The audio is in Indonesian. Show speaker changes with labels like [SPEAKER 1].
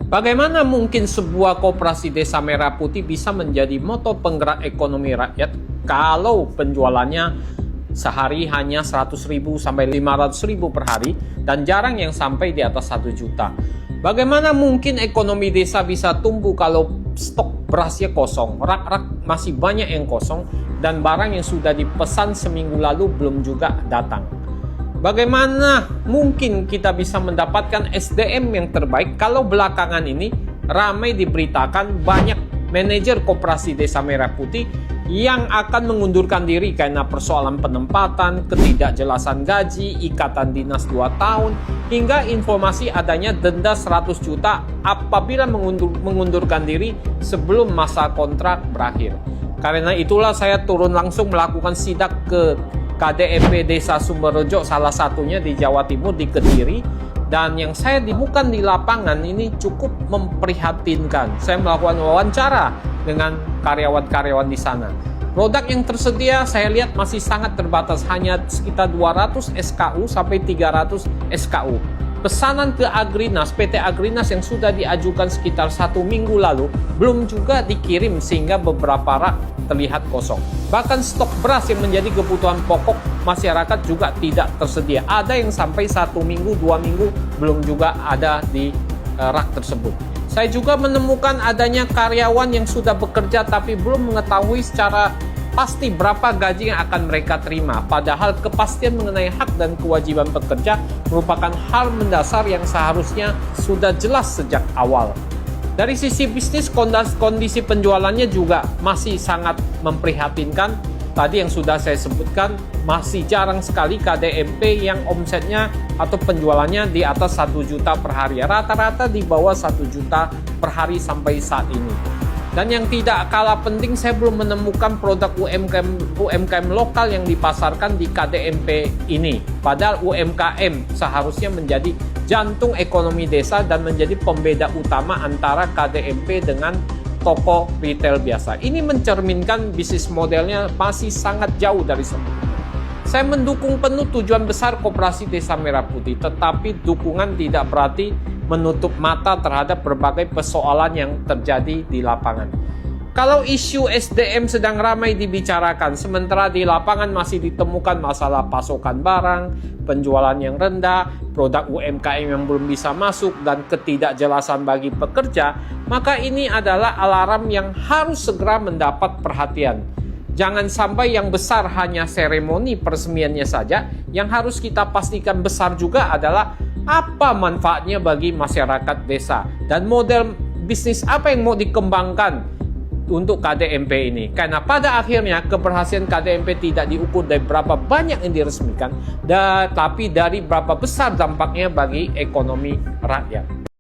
[SPEAKER 1] Bagaimana mungkin sebuah koperasi Desa Merah Putih bisa menjadi motor penggerak ekonomi rakyat kalau penjualannya sehari hanya 100.000 sampai 500.000 per hari dan jarang yang sampai di atas 1 juta? Bagaimana mungkin ekonomi desa bisa tumbuh kalau stok berasnya kosong, rak-rak masih banyak yang kosong, dan barang yang sudah dipesan seminggu lalu belum juga datang? Bagaimana mungkin kita bisa mendapatkan SDM yang terbaik kalau belakangan ini ramai diberitakan banyak manajer koperasi Desa Merah Putih yang akan mengundurkan diri karena persoalan penempatan, ketidakjelasan gaji, ikatan dinas 2 tahun, hingga informasi adanya denda 100 juta apabila mengundurkan diri sebelum masa kontrak berakhir. Karena itulah saya turun langsung melakukan sidak ke KDMP Desa Sumberrejo, salah satunya di Jawa Timur, di Kediri. Dan yang saya temukan di lapangan ini cukup memprihatinkan. Saya melakukan wawancara dengan karyawan-karyawan di sana. Produk yang tersedia saya lihat masih sangat terbatas, hanya sekitar 200 SKU sampai 300 SKU. Pesanan ke Agrinas, PT Agrinas yang sudah diajukan sekitar 1 minggu lalu belum juga dikirim sehingga beberapa rak terlihat kosong. Bahkan stok beras yang menjadi kebutuhan pokok masyarakat juga tidak tersedia. Ada yang sampai 1 minggu, 2 minggu belum juga ada di rak tersebut. Saya juga menemukan adanya karyawan yang sudah bekerja tapi belum mengetahui secara pasti berapa gaji yang akan mereka terima. Padahal kepastian mengenai hak dan kewajiban pekerja merupakan hal mendasar yang seharusnya sudah jelas sejak awal. Dari sisi bisnis, kondisi penjualannya juga masih sangat memprihatinkan. Tadi yang sudah saya sebutkan, masih jarang sekali KDMP yang omsetnya atau penjualannya di atas 1 juta per hari. Rata-rata di bawah 1 juta per hari sampai saat ini. Dan yang tidak kalah penting, saya belum menemukan produk UMKM lokal yang dipasarkan di KDMP ini. Padahal UMKM seharusnya menjadi jantung ekonomi desa dan menjadi pembeda utama antara KDMP dengan toko retail biasa. Ini mencerminkan bisnis modelnya masih sangat jauh dari sempurna. Saya mendukung penuh tujuan besar Koperasi Desa Merah Putih, tetapi dukungan tidak berarti menutup mata terhadap berbagai persoalan yang terjadi di lapangan. Kalau isu SDM sedang ramai dibicarakan, sementara di lapangan masih ditemukan masalah pasokan barang, penjualan yang rendah, produk UMKM yang belum bisa masuk, dan ketidakjelasan bagi pekerja, maka ini adalah alarm yang harus segera mendapat perhatian. Jangan sampai yang besar hanya seremoni peresmiannya saja, yang harus kita pastikan besar juga adalah apa manfaatnya bagi masyarakat desa dan model bisnis apa yang mau dikembangkan untuk KDMP ini. Karena pada akhirnya keberhasilan KDMP tidak diukur dari berapa banyak yang diresmikan, tapi dari berapa besar dampaknya bagi ekonomi rakyat.